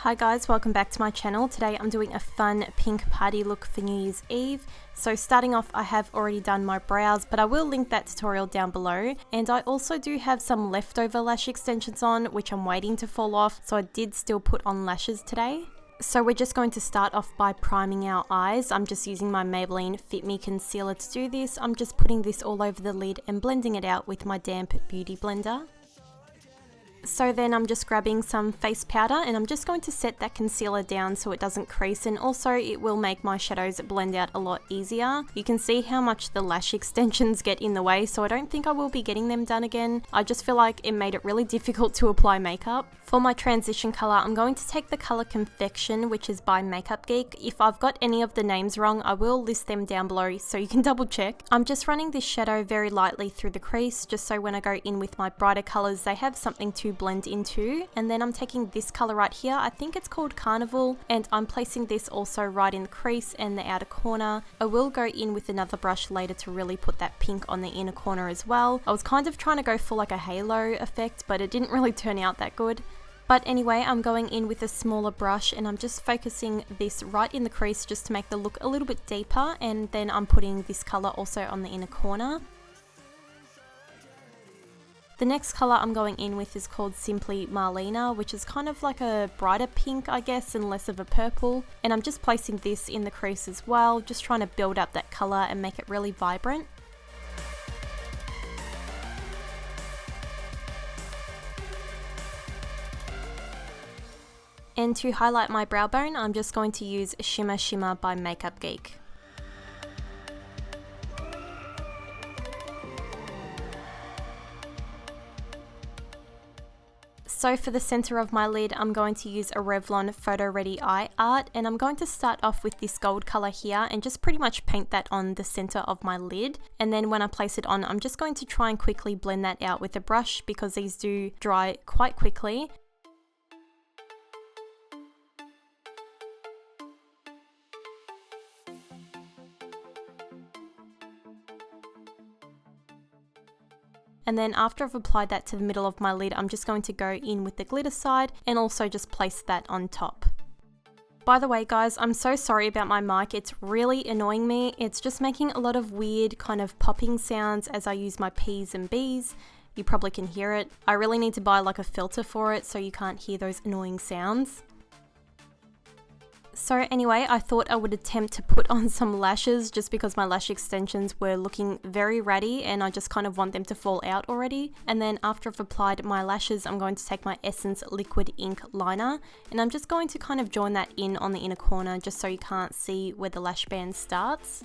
Hi guys, welcome back to my channel. Today I'm doing a fun pink party look for New Year's Eve. So starting off, I have already done my brows, but I will link that tutorial down below. And I also do have some leftover lash extensions on, which I'm waiting to fall off, so I did still put on lashes today. So we're just going to start off by priming our eyes. I'm just using my Maybelline Fit Me Concealer to do this. I'm just putting this all over the lid and blending it out with my damp beauty blender. So then I'm just grabbing some face powder and I'm just going to set that concealer down so it doesn't crease, and also it will make my shadows blend out a lot easier. You can see how much the lash extensions get in the way, so I don't think I will be getting them done again. I just feel like it made it really difficult to apply makeup. For my transition color, I'm going to take the color Confection, which is by Makeup Geek. If I've got any of the names wrong, I will list them down below so you can double check. I'm just running this shadow very lightly through the crease, just so when I go in with my brighter colors, they have something to blend into. And then I'm taking this color right here, I think it's called Carnival, and I'm placing this also right in the crease and the outer corner. I will go in with another brush later to really put that pink on the inner corner as well. I was kind of trying to go for like a halo effect, but it didn't really turn out that good. But anyway, I'm going in with a smaller brush and I'm just focusing this right in the crease just to make the look a little bit deeper, and then I'm putting this color also on the inner corner. The next color I'm going in with is called simply Marlena, which is kind of like a brighter pink, I guess, and less of a purple. And I'm just placing this in the crease as well, just trying to build up that color and make it really vibrant. And to highlight my brow bone, I'm just going to use Shimma by Makeup Geek. So for the center of my lid, I'm going to use a Revlon photoready eye art, and I'm going to start off with this gold color here and just pretty much paint that on the center of my lid. And then when I place it on, I'm just going to try and quickly blend that out with a brush because these do dry quite quickly. And then after I've applied that to the middle of my lid, I'm just going to go in with the glitter side and also just place that on top. By the way guys, I'm so sorry about my mic, it's really annoying me. It's just making a lot of weird kind of popping sounds as I use my P's and B's. You probably can hear it. I really need to buy like a filter for it so you can't hear those annoying sounds. So anyway, I thought I would attempt to put on some lashes just because my lash extensions were looking very ratty and I just kind of want them to fall out already. And then after I've applied my lashes, I'm going to take my Essence Liquid Ink Liner and I'm just going to kind of join that in on the inner corner just so you can't see where the lash band starts.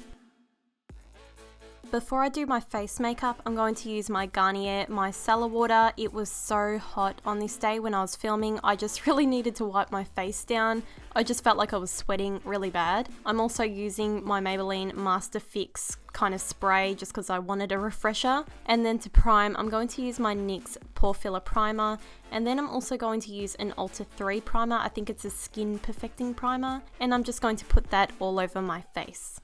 Before I do my face makeup, I'm going to use my Garnier Micellar Water. It was so hot on this day when I was filming. I just really needed to wipe my face down. I just felt like I was sweating really bad. I'm also using my Maybelline Master Fix kind of spray just because I wanted a refresher. And then to prime, I'm going to use my NYX Pore Filler Primer. And then I'm also going to use an Ultra 3 primer. I think it's a skin perfecting primer. And I'm just going to put that all over my face.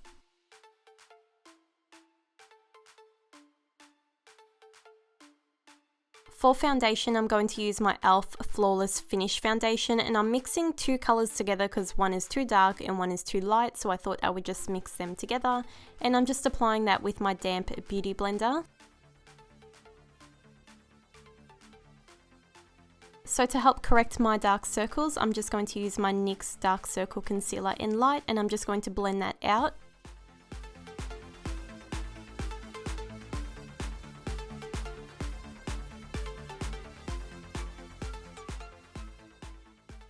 For foundation, I'm going to use my e.l.f. Flawless Finish Foundation, and I'm mixing two colors together because one is too dark and one is too light, so I thought I would just mix them together. And I'm just applying that with my damp beauty blender. So to help correct my dark circles, I'm just going to use my NYX Dark Circle Concealer in Light, and I'm just going to blend that out.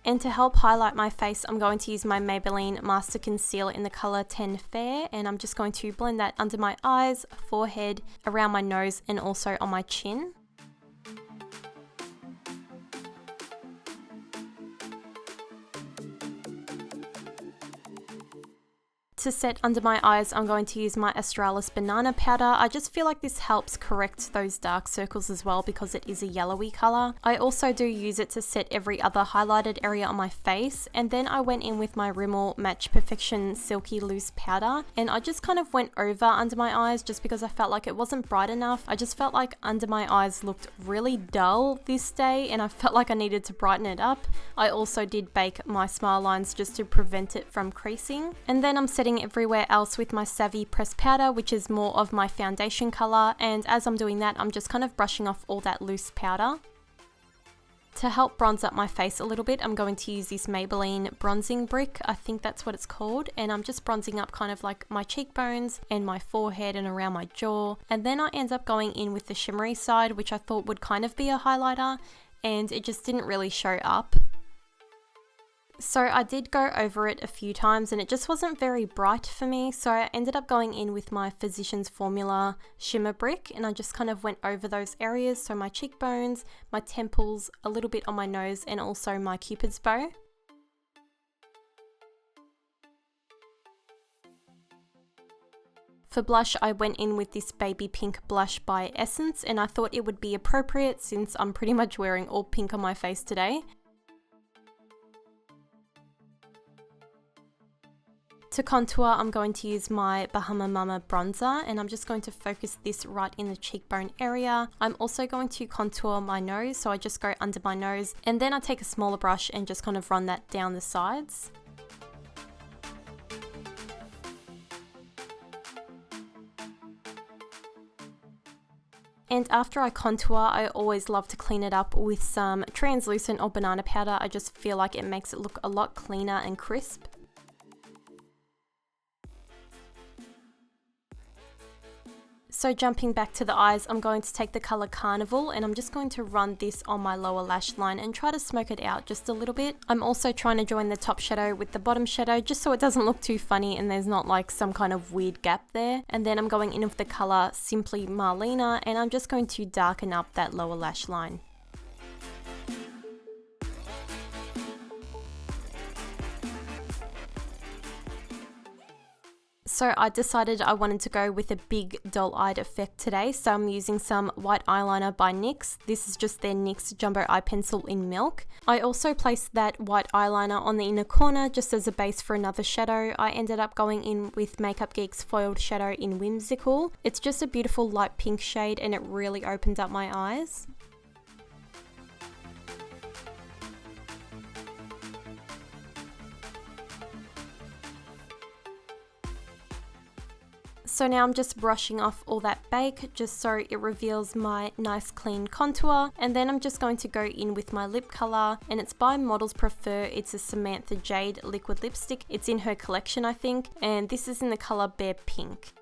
And to help highlight my face, I'm going to use my Maybelline Master Concealer in the color 10 Fair, and I'm just going to blend that under my eyes, forehead, around my nose, and also on my chin. To To set under my eyes, I'm going to use my Australis Banana Powder. I just feel like this helps correct those dark circles as well because it is a yellowy colour. I also do use it to set every other highlighted area on my face, and then I went in with my Rimmel Match Perfection Silky Loose Powder, and I just kind of went over under my eyes just because I felt like it wasn't bright enough. I just felt like under my eyes looked really dull this day, and I felt like I needed to brighten it up. I also did bake my smile lines just to prevent it from creasing. And then I'm setting everywhere else with my Savvy Pressed Powder, which is more of my foundation colour, and as I'm doing that, I'm just kind of brushing off all that loose powder. To help bronze up my face a little bit, I'm going to use this Maybelline bronzing brick, I think that's what it's called, and I'm just bronzing up kind of like my cheekbones and my forehead and around my jaw, and then I end up going in with the shimmery side, which I thought would kind of be a highlighter, and it just didn't really show up. So I did go over it a few times and it just wasn't very bright for me, so I ended up going in with my Physicians Formula shimmer brick, and I just kind of went over those areas, so my cheekbones, my temples, a little bit on my nose, and also my Cupid's bow. For blush, I went in with this baby pink blush by Essence, and I thought it would be appropriate since I'm pretty much wearing all pink on my face today. To contour, I'm going to use my Bahama Mama bronzer, and I'm just going to focus this right in the cheekbone area. I'm also going to contour my nose, so I just go under my nose, and then I take a smaller brush and just kind of run that down the sides. And after I contour, I always love to clean it up with some translucent or banana powder. I just feel like it makes it look a lot cleaner and crisp. So jumping back to the eyes, I'm going to take the colour Carnival, and I'm just going to run this on my lower lash line and try to smoke it out just a little bit. I'm also trying to join the top shadow with the bottom shadow just so it doesn't look too funny and there's not like some kind of weird gap there. And then I'm going in with the colour Simply Marlena, and I'm just going to darken up that lower lash line. So I decided I wanted to go with a big doll-eyed effect today, so I'm using some white eyeliner by NYX. This is just their NYX Jumbo Eye Pencil in Milk. I also placed that white eyeliner on the inner corner just as a base for another shadow. I ended up going in with Makeup Geek's foiled shadow in Whimsical. It's just a beautiful light pink shade and it really opened up my eyes. So now I'm just brushing off all that bake just so it reveals my nice clean contour, and then I'm just going to go in with my lip colour, and it's by Models Prefer. It's a Samantha Jade liquid lipstick. It's in her collection, I think, and this is in the colour Bare Pink.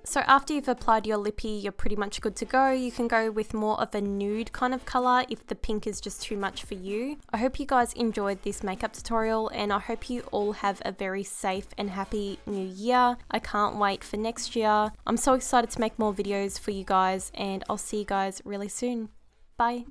So after you've applied your lippy, you're pretty much good to go. You can go with more of a nude kind of colour if the pink is just too much for you. I hope you guys enjoyed this makeup tutorial, and I hope you all have a very safe and happy new year. I can't wait for next year. I'm so excited to make more videos for you guys, and I'll see you guys really soon. Bye.